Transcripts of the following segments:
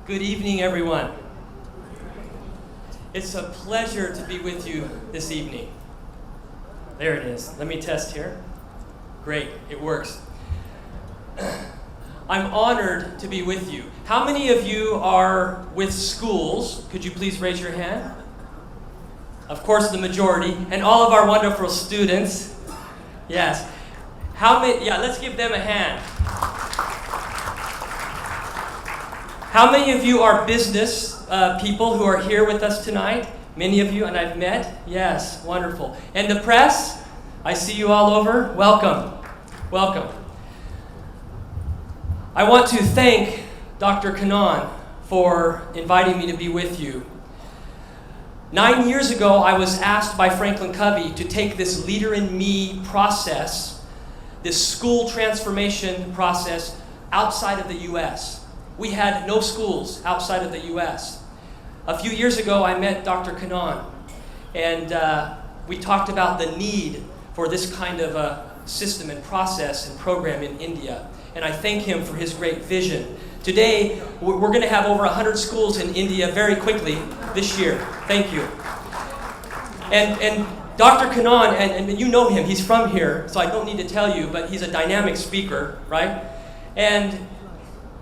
Good evening, everyone. It's a pleasure to be with you this evening. There it is. Let me test here. Great, it works. I'm honored to be with you. How many of you are with schools? Could you please raise your hand? Of course, the majority. And all of our wonderful students. Yes. How many? Yeah, let's give them a hand. How many of you are business people who are here with us tonight? Many of you, and I've met? Yes, wonderful. And the press? I see you all over. Welcome. Welcome. I want to thank Dr. Kanaan for inviting me to be with you. 9 years ago, I was asked by Franklin Covey to take this Leader in Me process, this school transformation process, outside of the U.S. We had no schools outside of the U.S. A few years ago, I met Dr. Kanaan, and we talked about the need for this kind of a system and process and program in India. And I thank him for his great vision. Today, we're going to have over 100 schools in India very quickly this year. Thank you. And Dr. Kanaan, and you know him, he's from here, so I don't need to tell you, but he's a dynamic speaker, right? And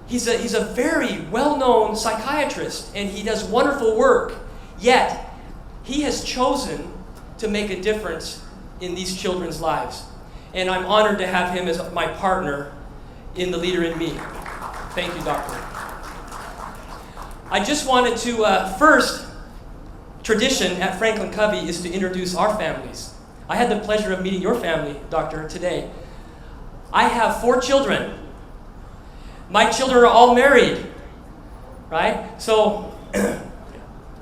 he's a very well-known psychiatrist, and he does wonderful work. Yet, he has chosen to make a difference in these children's lives. And I'm honored to have him as my partner in the Leader in Me. Thank you, Doctor. I just wanted to, first, tradition at Franklin Covey is to introduce our families. I had the pleasure of meeting your family, Doctor, today. I have 4 children. My children are all married, right? So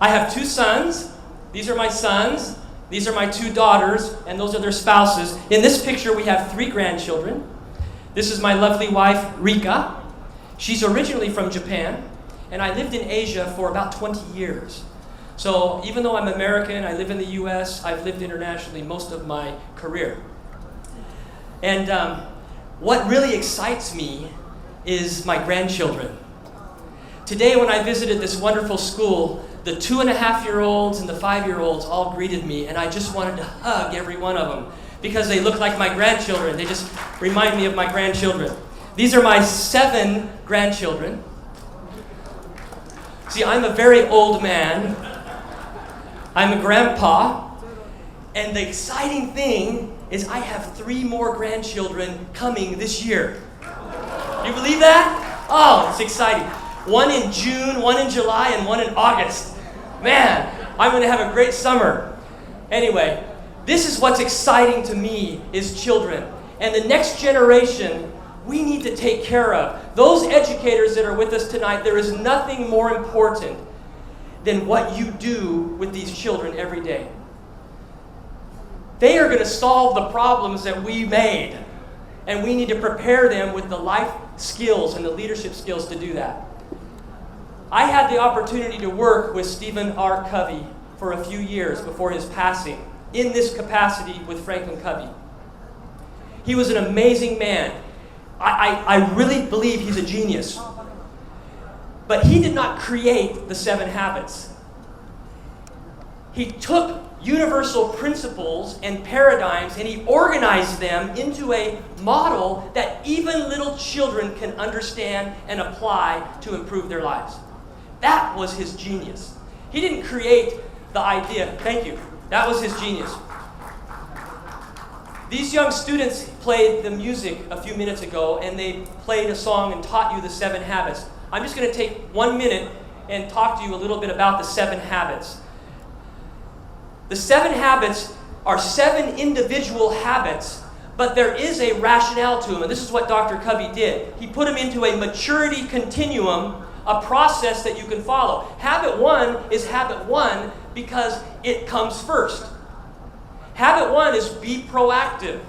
I have 2 sons. These are my sons. These are my 2 daughters, and those are their spouses. In this picture, we have 3 grandchildren. This is my lovely wife, Rika. She's originally from Japan, and I lived in Asia for about 20 years. So even though I'm American, I live in the U.S., I've lived internationally most of my career. And what really excites me is my grandchildren. Today when I visited this wonderful school, the 2.5-year-olds and the 5-year-olds all greeted me, and I just wanted to hug every one of them because they look like my grandchildren. They just remind me of my grandchildren. These are my 7 grandchildren. See, I'm a very old man. I'm a grandpa, and the exciting thing is I have 3 more grandchildren coming this year. You believe that? Oh, it's exciting. 1 in June, 1 in July, and 1 in August. Man, I'm going to have a great summer. Anyway, this is what's exciting to me is children. And the next generation, we need to take care of. Those educators that are with us tonight, there is nothing more important than what you do with these children every day. They are going to solve the problems that we made. And we need to prepare them with the life skills and the leadership skills to do that. I had the opportunity to work with Stephen R. Covey for a few years before his passing, in this capacity with Franklin Covey. He was an amazing man. I really believe he's a genius. But he did not create the 7 habits. He took universal principles and paradigms and he organized them into a model that even little children can understand and apply to improve their lives. That was his genius. He didn't create the idea. Thank you. That was his genius. These young students played the music a few minutes ago, and they played a song and taught you the 7 habits. I'm just going to take 1 minute and talk to you a little bit about the 7 habits. The 7 habits are 7 individual habits, but there is a rationale to them, and this is what Dr. Covey did. He put them into a maturity continuum, a process that you can follow. Habit 1 is habit 1 because it comes first. Habit 1 is be proactive.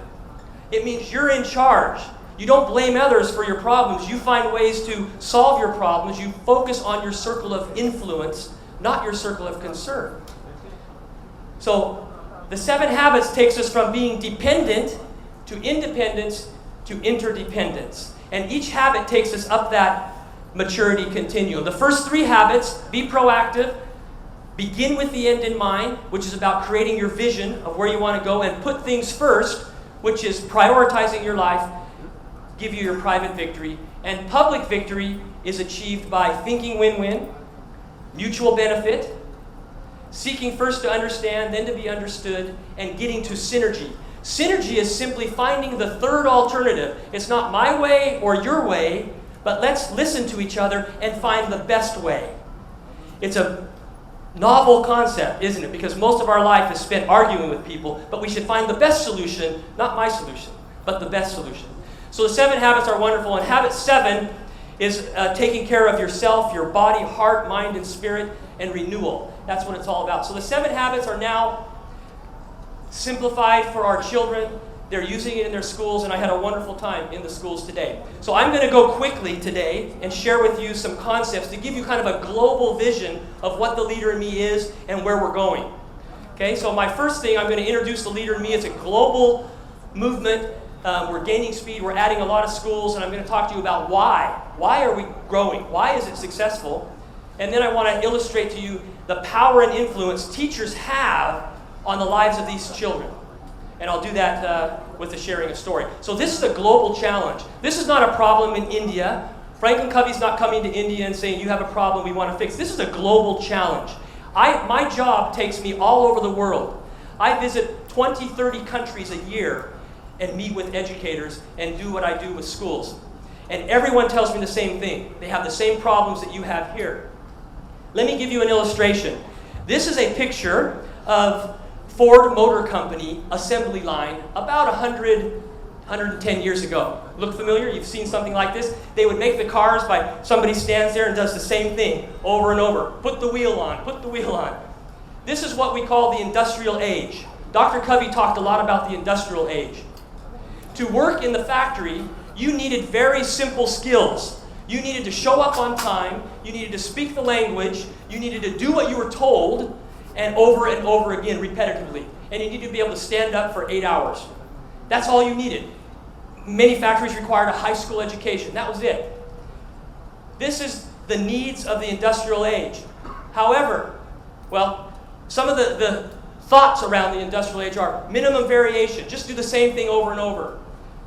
It means you're in charge. You don't blame others for your problems. You find ways to solve your problems. You focus on your circle of influence, not your circle of concern. So the 7 habits takes us from being dependent to independence to interdependence. And each habit takes us up that maturity continuum. The first 3 habits: be proactive, begin with the end in mind, which is about creating your vision of where you want to go, and put things first, which is prioritizing your life, give you your private victory. And public victory is achieved by thinking win-win, mutual benefit, seeking first to understand, then to be understood, and getting to synergy. Synergy is simply finding the third alternative. It's not my way or your way, but let's listen to each other and find the best way. It's a novel concept, isn't it? Because most of our life is spent arguing with people, but we should find the best solution, not my solution, but the best solution. So the 7 habits are wonderful, and habit 7 is taking care of yourself, your body, heart, mind, and spirit, and renewal. That's what it's all about. So the 7 habits are now simplified for our children. They're using it in their schools, and I had a wonderful time in the schools today. So I'm going to go quickly today and share with you some concepts to give you kind of a global vision of what the Leader in Me is and where we're going. Okay, so my first thing, I'm going to introduce the Leader in Me as a global movement. We're gaining speed. We're adding a lot of schools, and I'm going to talk to you about why. Why are we growing? Why is it successful? And then I want to illustrate to you the power and influence teachers have on the lives of these children. And I'll do that with the sharing a story. So this is a global challenge. This is not a problem in India. Franklin Covey's not coming to India and saying, you have a problem we want to fix. This is a global challenge. My job takes me all over the world. I visit 20, 30 countries a year and meet with educators and do what I do with schools. And everyone tells me the same thing. They have the same problems that you have here. Let me give you an illustration. This is a picture of Ford Motor Company assembly line about 110 years ago. Look familiar? You've seen something like this? They would make the cars by somebody stands there and does the same thing over and over. Put the wheel on, put the wheel on. This is what we call the industrial age. Dr. Covey talked a lot about the industrial age. To work in the factory, you needed very simple skills. You needed to show up on time, you needed to speak the language, you needed to do what you were told, and over again, repetitively. And you needed to be able to stand up for 8 hours. That's all you needed. Many factories required a high school education. That was it. This is the needs of the industrial age. However, well, some of the thoughts around the industrial age are minimum variation. Just do the same thing over and over.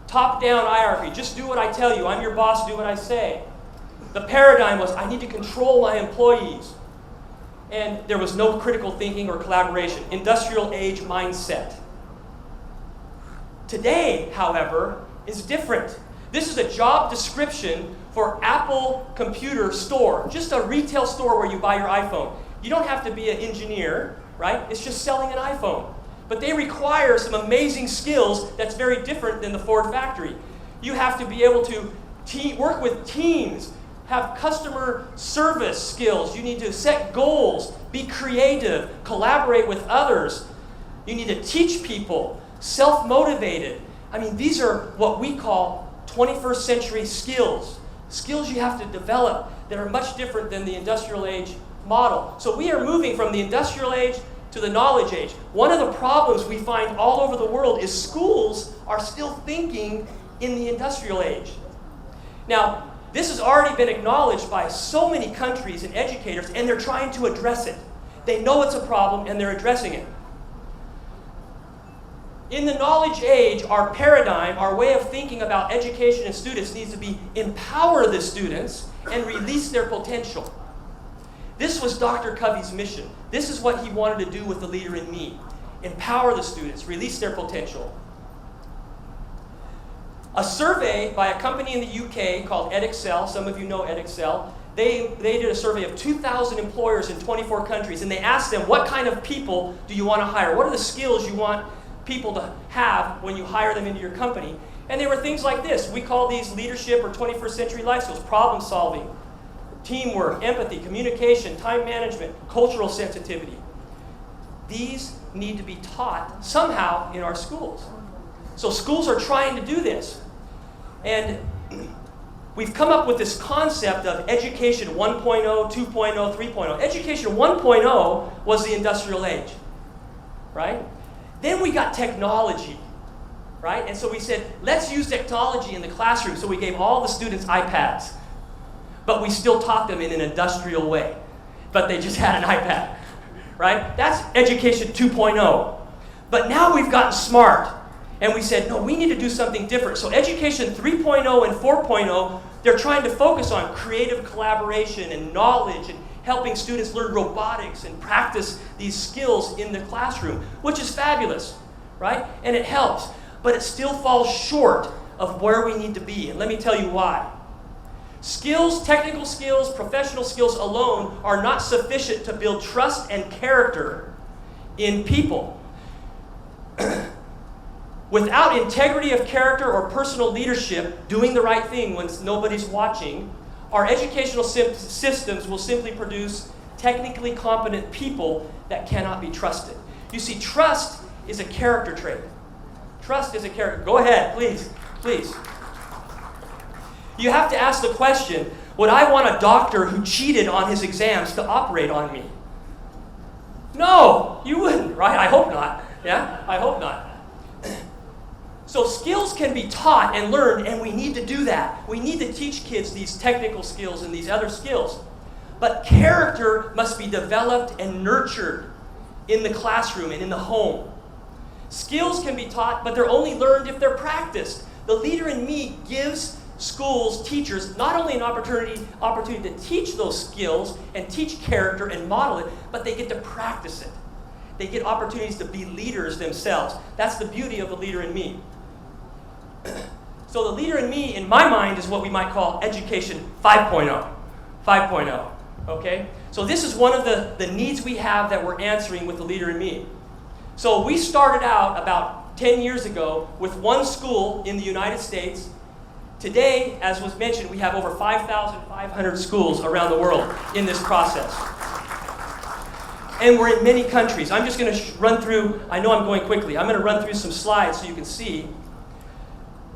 Top-down hierarchy. Just do what I tell you. I'm your boss. Do what I say. The paradigm was, I need to control my employees. And there was no critical thinking or collaboration. Industrial age mindset. Today, however, is different. This is a job description for Apple Computer Store. Just a retail store where you buy your iPhone. You don't have to be an engineer, right? It's just selling an iPhone. But they require some amazing skills that's very different than the Ford factory. You have to be able to work with teams, have customer service skills. You need to set goals, be creative, collaborate with others. You need to teach people, self-motivated. I mean, these are what we call 21st century skills. Skills you have to develop that are much different than the industrial age model. So we are moving from the industrial age to the knowledge age. One of the problems we find all over the world is schools are still thinking in the industrial age. Now, this has already been acknowledged by so many countries and educators, and they're trying to address it. They know it's a problem, and they're addressing it. In the knowledge age, our paradigm, our way of thinking about education and students needs to be empower the students and release their potential. This was Dr. Covey's mission. This is what he wanted to do with the Leader in Me. Empower the students, release their potential. A survey by a company in the UK called Edexcel, some of you know Edexcel, they did a survey of 2,000 employers in 24 countries, and they asked them, what kind of people do you want to hire? What are the skills you want people to have when you hire them into your company? And they were things like this. We call these leadership or 21st century life skills: problem solving, teamwork, empathy, communication, time management, cultural sensitivity. These need to be taught somehow in our schools. So schools are trying to do this. And we've come up with this concept of education 1.0, 2.0, 3.0. Education 1.0 was the industrial age, right? Then we got technology, right? And so we said, let's use technology in the classroom. So we gave all the students iPads. but we still taught them in an industrial way. But they just had an iPad, right? That's education 2.0. But now we've gotten smart, and we said, no, we need to do something different. So education 3.0 and 4.0, they're trying to focus on creative collaboration and knowledge and helping students learn robotics and practice these skills in the classroom, which is fabulous, right? And it helps, but it still falls short of where we need to be. And let me tell you why. Skills, technical skills, professional skills alone are not sufficient to build trust and character in people. Without integrity of character or personal leadership, doing the right thing when nobody's watching, our educational systems will simply produce technically competent people that cannot be trusted. You see, trust is a character trait. Trust is a character. Go ahead, please, please. You have to ask the question, would I want a doctor who cheated on his exams to operate on me? No, you wouldn't, right? I hope not. Yeah, I hope not. So skills can be taught and learned, and we need to do that. We need to teach kids these technical skills and these other skills. But character must be developed and nurtured in the classroom and in the home. Skills can be taught, but they're only learned if they're practiced. The Leader in Me gives schools, teachers, not only an opportunity to teach those skills and teach character and model it, but they get to practice it. They get opportunities to be leaders themselves. That's the beauty of the Leader in Me. So the Leader in Me, in my mind, is what we might call education 5.0. 5.0, okay? So this is one of the needs we have that we're answering with the Leader in Me. So we started out about 10 years ago with one school in the United States. Today, as was mentioned, we have over 5,500 schools around the world in this process. And we're in many countries. I'm just going to run through, I know I'm going quickly, I'm going to run through some slides so you can see.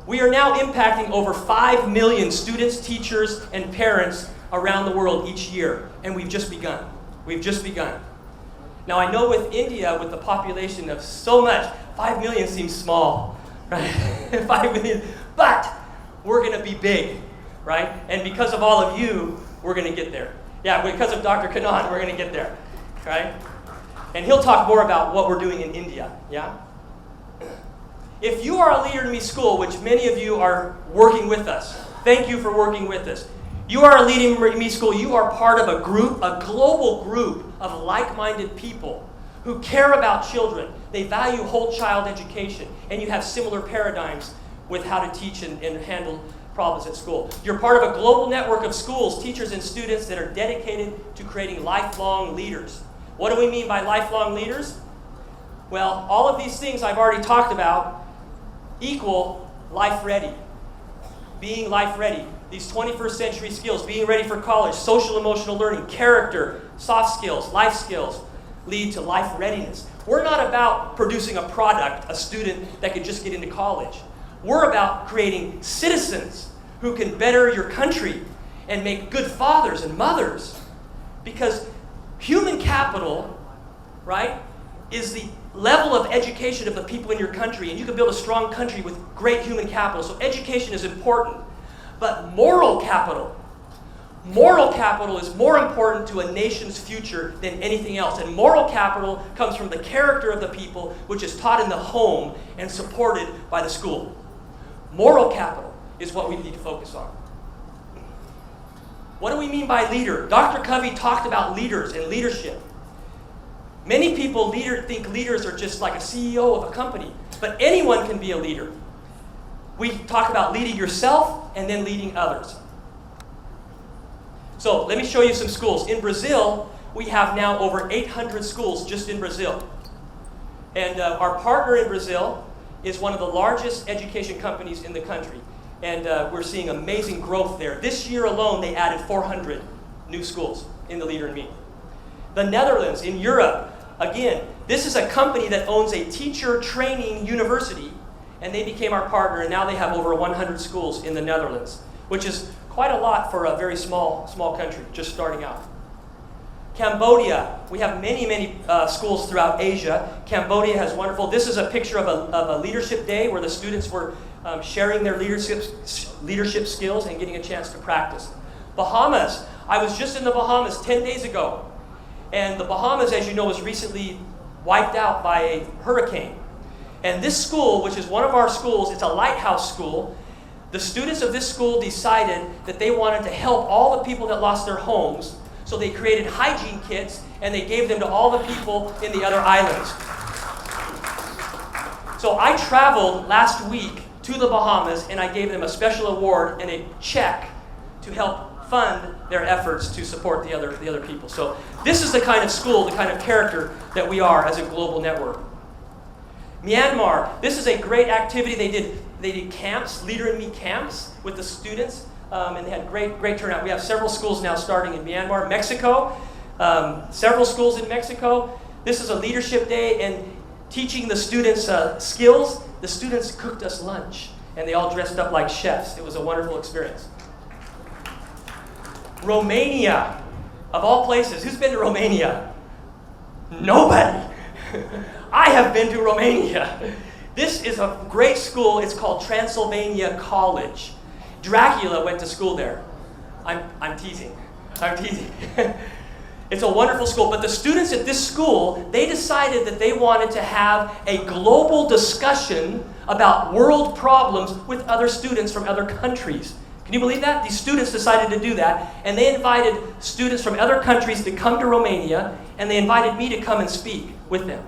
We are now impacting over 5 million students, teachers, and parents around the world each year. And we've just begun. We've just begun. Now I know with India, with the population of so much, 5 million seems small, right? 5 million, but we're going to be big, right? And because of all of you, we're going to get there. Yeah, because of Dr. Kannan, we're going to get there, right? And he'll talk more about what we're doing in India, yeah? If you are a Leader in Me school, which many of you are working with us, thank you for working with us. You are a Leader in Me school, you are part of a group, a global group of like-minded people who care about children. They value whole child education, and you have similar paradigms with how to teach and handle problems at school. You're part of a global network of schools, teachers, and students that are dedicated to creating lifelong leaders. What do we mean by lifelong leaders? Well, all of these things I've already talked about equal life ready. Being life ready. These 21st century skills, being ready for college, social emotional learning, character, soft skills, life skills, lead to life readiness. We're not about producing a product, a student that could just get into college. We're about creating citizens who can better your country and make good fathers and mothers. Because human capital, right, is the level of education of the people in your country, and you can build a strong country with great human capital. So education is important. But moral capital is more important to a nation's future than anything else. And moral capital comes from the character of the people, which is taught in the home and supported by the school. Moral capital is what we need to focus on. What do we mean by leader? Dr. Covey talked about leaders and leadership. Many people think leaders are just like a CEO of a company, but anyone can be a leader. We talk about leading yourself and then leading others. So let me show you some schools. In Brazil, we have now over 800 schools just in Brazil. And our partner in Brazil is one of the largest education companies in the country. And we're seeing amazing growth there. This year alone, they added 400 new schools in the Leader in Me. The Netherlands, in Europe, again, this is a company that owns a teacher training university, and they became our partner, and now they have over 100 schools in the Netherlands, which is quite a lot for a very small country, just starting out. Cambodia, we have many schools throughout Asia. Cambodia has wonderful, this is a picture of a leadership day where the students were sharing their leadership skills and getting a chance to practice. Bahamas. I was just in the Bahamas 10 days ago. And the Bahamas, as you know, was recently wiped out by a hurricane. And this school, which is one of our schools, it's a lighthouse school. The students of this school decided that they wanted to help all the people that lost their homes. So they created hygiene kits and they gave them to all the people in the other islands. So I traveled last week to the Bahamas and I gave them a special award and a check to help fund their efforts to support the other people. So this is the kind of school, the kind of character that we are as a global network. Myanmar, this is a great activity. They did camps, Leader in Me camps with the students, and they had great turnout. We have several schools now starting in Myanmar. Mexico, several schools in Mexico. This is a leadership day and teaching the students skills. The students cooked us lunch, and they all dressed up like chefs. It was a wonderful experience. Romania, of all places. Who's been to Romania? Nobody. I have been to Romania. This is a great school. It's called Transylvania College. Dracula went to school there. I'm teasing. It's a wonderful school. But the students at this school, they decided that they wanted to have a global discussion about world problems with other students from other countries. Can you believe that? These students decided to do that, and they invited students from other countries to come to Romania, and they invited me to come and speak with them.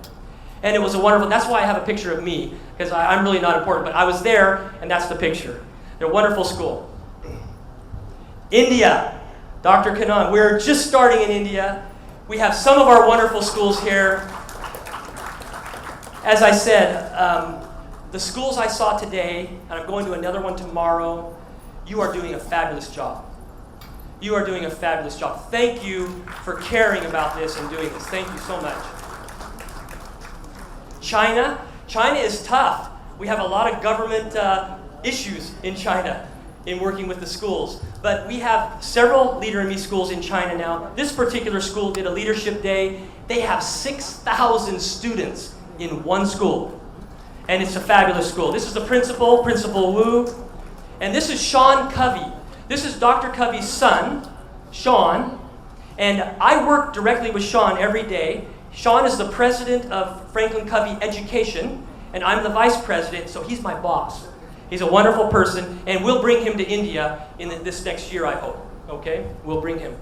And it was a wonderful, that's why I have a picture of me, because I'm really not important, but I was there, and that's the picture. They're a wonderful school. India, Dr. Kannan, we're just starting in India. We have some of our wonderful schools here. As I said, the schools I saw today, and I'm going to another one tomorrow, you are doing a fabulous job. You are doing a fabulous job. Thank you for caring about this and doing this. Thank you so much. China is tough. We have a lot of government issues in China in working with the schools. But we have several Leader in Me schools in China now. This particular school did a leadership day. They have 6,000 students in one school. And it's a fabulous school. This is the principal, Principal Wu. And this is Sean Covey. This is Dr. Covey's son, Sean. And I work directly with Sean every day. Sean is the president of Franklin Covey Education, and I'm the vice president, so he's my boss. He's a wonderful person, and we'll bring him to India in this next year, I hope. Okay? We'll bring him.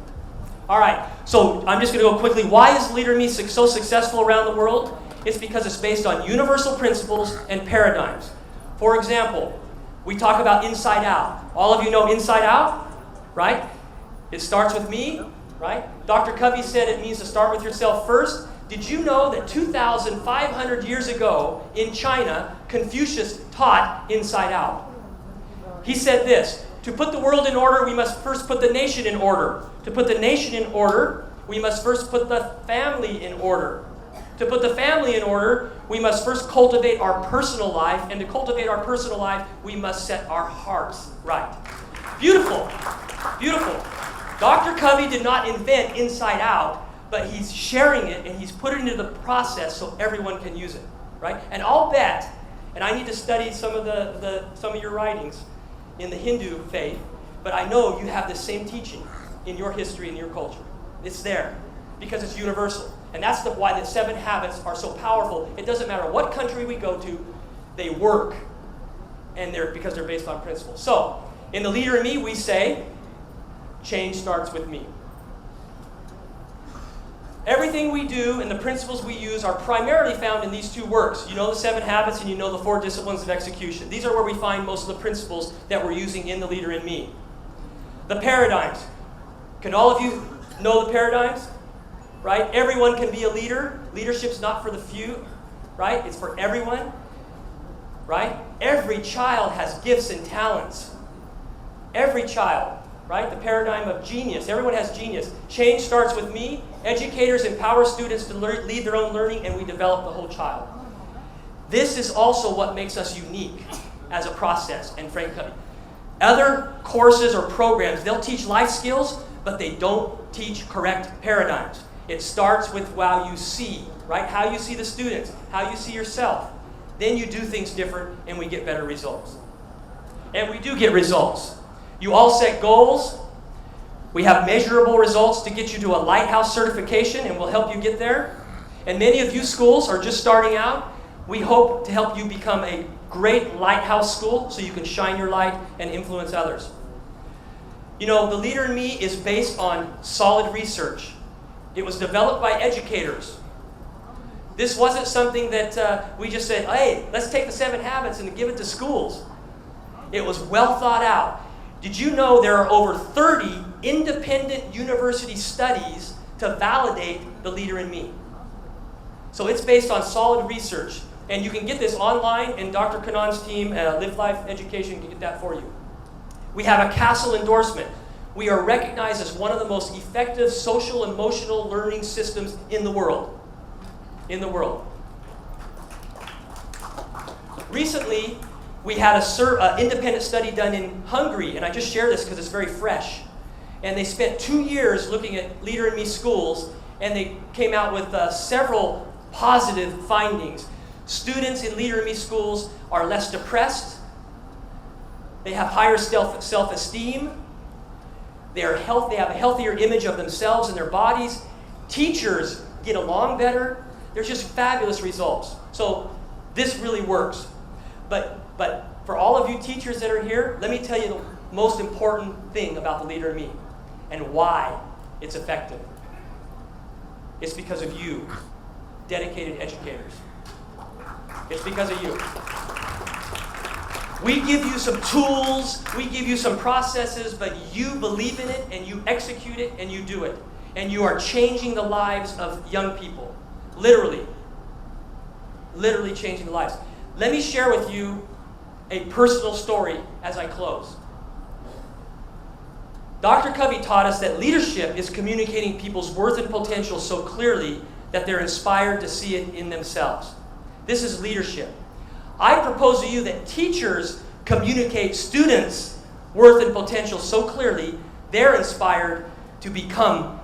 All right, so I'm just going to go quickly. Why is Leader in Me so successful around the world? It's because it's based on universal principles and paradigms. For example, we talk about Inside Out. All of you know Inside Out, right? It starts with me, right? Dr. Covey said it means to start with yourself first. Did you know that 2,500 years ago in China, Confucius taught Inside Out? He said this: to put the world in order, we must first put the nation in order. To put the nation in order, we must first put the family in order. To put the family in order, we must first cultivate our personal life. And to cultivate our personal life, we must set our hearts right. Beautiful. Beautiful. Dr. Covey did not invent Inside Out, but he's sharing it and he's put it into the process so everyone can use it, right? And I'll bet, and I need to study some of your writings in the Hindu faith, but I know you have the same teaching in your history and your culture. It's there because it's universal. And that's why the 7 habits are so powerful. It doesn't matter what country we go to, they work, and because they're based on principles. So, in the Leader in Me, we say, change starts with me. Everything we do and the principles we use are primarily found in these 2 works. You know the 7 habits and you know the 4 disciplines of execution. These are where we find most of the principles that we're using in the Leader in Me. The paradigms. Can all of you know the paradigms? Right? Everyone can be a leader. Leadership's not for the few, right? It's for everyone, right? Every child has gifts and talents. Every child, right? The paradigm of genius. Everyone has genius. Change starts with me. Educators empower students to lead their own learning, and we develop the whole child. This is also what makes us unique as a process, and Frank Covey. Other courses or programs, they'll teach life skills, but they don't teach correct paradigms. It starts with how you see, right? How you see the students, how you see yourself. Then you do things different, and we get better results. And we do get results. You all set goals. We have measurable results to get you to a Lighthouse certification, and we'll help you get there. And many of you schools are just starting out. We hope to help you become a great Lighthouse school so you can shine your light and influence others. You know, the Leader in Me is based on solid research. It was developed by educators. This wasn't something that we just said, hey, let's take the 7 habits and give it to schools. It was well thought out. Did you know there are over 30 independent university studies to validate the Leader in Me? So it's based on solid research. And you can get this online, and Dr. Kanan's team, Live Life Education, can get that for you. We have a CASEL endorsement. We are recognized as one of the most effective social emotional learning systems in the world. In the world. Recently, we had an independent study done in Hungary, and I just share this because it's very fresh. And they spent 2 years looking at Leader in Me schools, and they came out with several positive findings. Students in Leader in Me schools are less depressed. They have higher self-esteem. They have a healthier image of themselves and their bodies. Teachers get along better. There's just fabulous results. So this really works. But for all of you teachers that are here, let me tell you the most important thing about the Leader in Me and why it's effective. It's because of you, dedicated educators. It's because of you. We give you some tools, we give you some processes, but you believe in it and you execute it and you do it. And you are changing the lives of young people. Literally. Literally changing the lives. Let me share with you a personal story as I close. Dr. Covey taught us that leadership is communicating people's worth and potential so clearly that they're inspired to see it in themselves. This is leadership. I propose to you that teachers communicate students' worth and potential so clearly they're inspired to become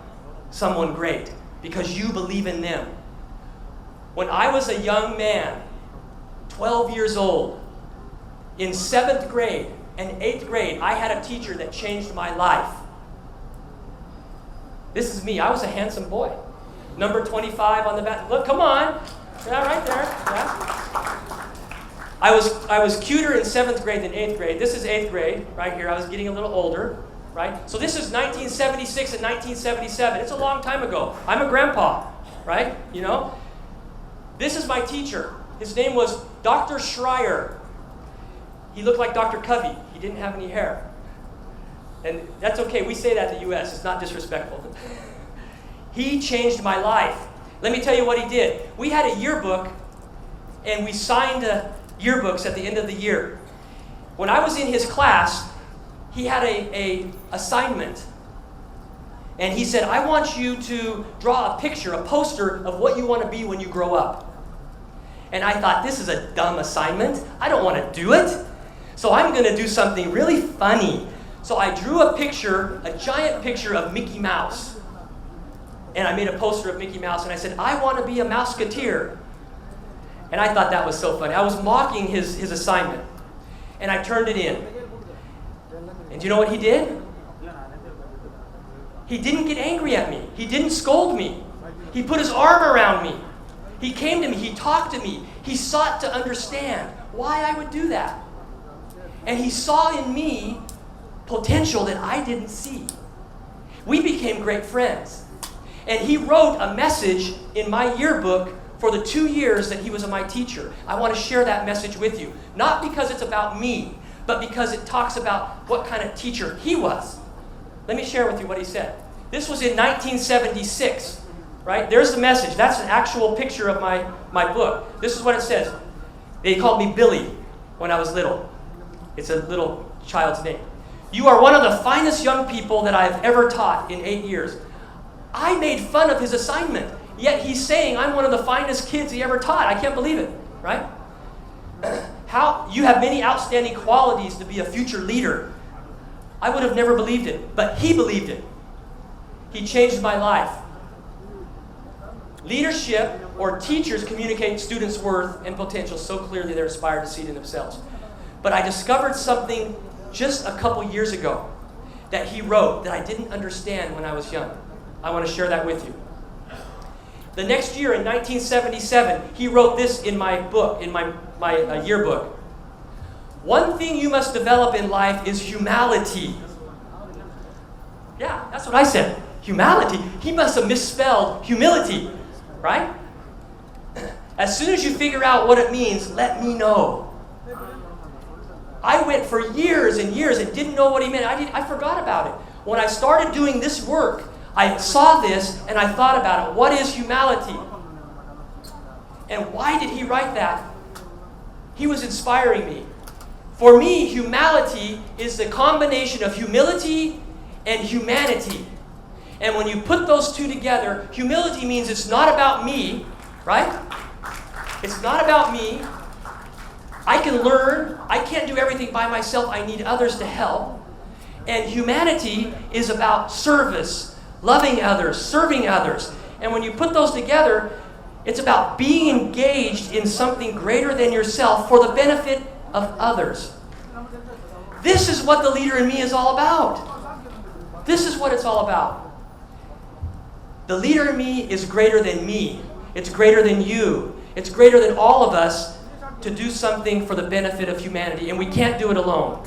someone great because you believe in them. When I was a young man, 12 years old, in 7th grade and 8th grade, I had a teacher that changed my life. This is me. I was a handsome boy. Number 25 on the back. Look, come on. Yeah, right there. Yeah. I was cuter in 7th grade than 8th grade. This is 8th grade right here. I was getting a little older, right? So this is 1976 and 1977. It's a long time ago. I'm a grandpa, right? You know? This is my teacher. His name was Dr. Schreier. He looked like Dr. Covey. He didn't have any hair. And that's okay. We say that in the U.S. It's not disrespectful. He changed my life. Let me tell you what he did. We had a yearbook, and we signed yearbooks at the end of the year. When I was in his class, he had a assignment. And he said, I want you to draw a picture, a poster of what you want to be when you grow up. And I thought, this is a dumb assignment. I don't want to do it. So I'm going to do something really funny. So I drew a picture, a giant picture of Mickey Mouse. And I made a poster of Mickey Mouse, and I said, I want to be a Mouseketeer. And I thought that was so funny. I was mocking his assignment. And I turned it in. And do you know what he did? He didn't get angry at me. He didn't scold me. He put his arm around me. He came to me. He talked to me. He sought to understand why I would do that. And he saw in me potential that I didn't see. We became great friends. And he wrote a message in my yearbook for the 2 years that he was my teacher. I want to share that message with you. Not because it's about me, but because it talks about what kind of teacher he was. Let me share with you what he said. This was in 1976, right? There's the message. That's an actual picture of my book. This is what it says. They called me Billy when I was little. It's a little child's name. You are one of the finest young people that I've ever taught in 8 years. I made fun of his assignment, yet he's saying I'm one of the finest kids he ever taught. I can't believe it, right? How you have many outstanding qualities to be a future leader. I would have never believed it, but he believed it. He changed my life. Leadership or teachers communicate students' worth and potential so clearly they're inspired to see it in themselves. But I discovered something just a couple years ago, that he wrote that I didn't understand when I was young. I want to share that with you. The next year, in 1977, he wrote this in my book, in my yearbook. One thing you must develop in life is humility. Yeah, that's what I said. Humility. He must have misspelled humility, right? As soon as you figure out what it means, let me know. I went for years and years and didn't know what he meant. I forgot about it. When I started doing this work, I saw this and I thought about it. What is humility? And why did he write that? He was inspiring me. For me, humility is the combination of humility and humanity. And when you put those two together, humility means it's not about me, right? It's not about me. I can learn. I can't do everything by myself. I need others to help. And humanity is about service, loving others, serving others. And when you put those together, it's about being engaged in something greater than yourself for the benefit of others. This is what the leader in me is all about. This is what it's all about. The leader in me is greater than me. It's greater than you. It's greater than all of us to do something for the benefit of humanity. And we can't do it alone.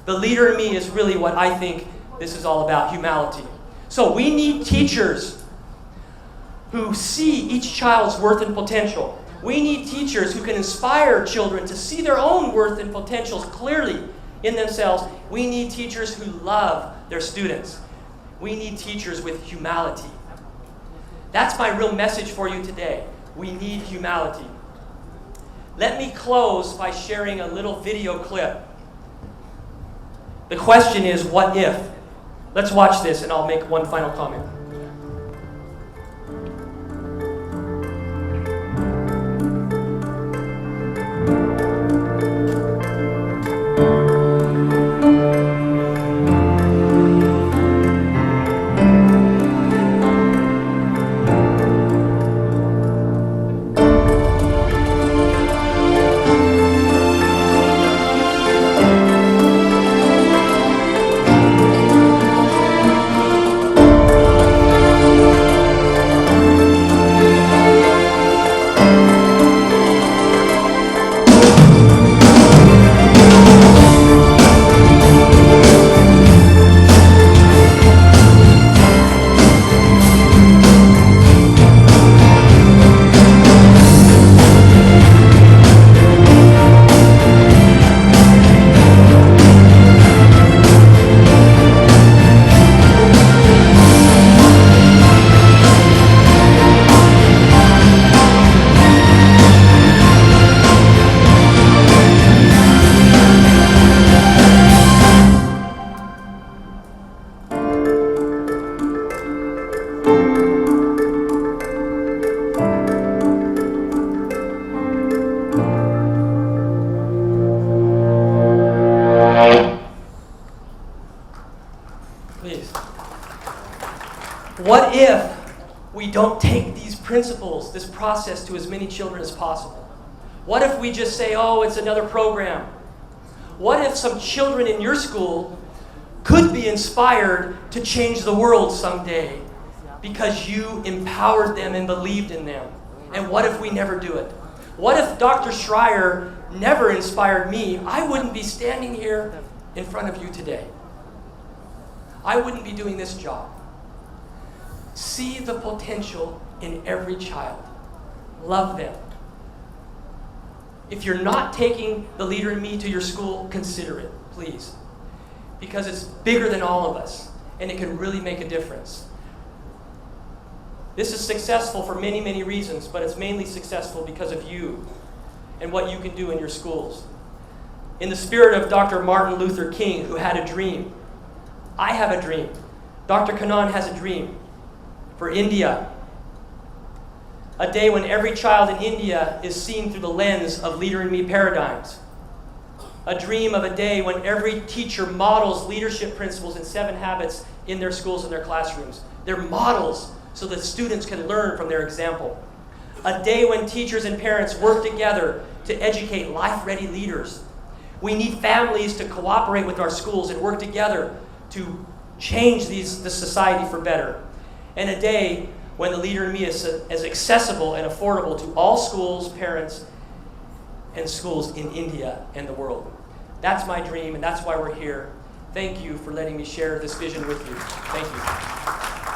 The leader in me is really what I think this is all about, humility. So we need teachers who see each child's worth and potential. We need teachers who can inspire children to see their own worth and potentials clearly in themselves. We need teachers who love their students. We need teachers with humility. That's my real message for you today. We need humility. Let me close by sharing a little video clip. The question is, what if? Let's watch this and I'll make one final comment. What if we don't take these principles, this process, to as many children as possible? What if we just say, oh, it's another program? What if some children in your school could be inspired to change the world someday because you empowered them and believed in them? And what if we never do it? What if Dr. Schreier never inspired me? I wouldn't be standing here in front of you today. I wouldn't be doing this job. See the potential in every child. Love them. If you're not taking the leader in me to your school, consider it, please. Because it's bigger than all of us, and it can really make a difference. This is successful for many, many reasons, but it's mainly successful because of you and what you can do in your schools. In the spirit of Dr. Martin Luther King, who had a dream, I have a dream. Dr. Kannan has a dream for India. A day when every child in India is seen through the lens of leader in me paradigms. A dream of a day when every teacher models leadership principles and 7 habits in their schools and their classrooms. They're models so that students can learn from their example. A day when teachers and parents work together to educate life-ready leaders. We need families to cooperate with our schools and work together to change this society for better. And a day when the leader in me is as accessible and affordable to all schools, parents, and schools in India and the world. That's my dream, and that's why we're here. Thank you for letting me share this vision with you. Thank you.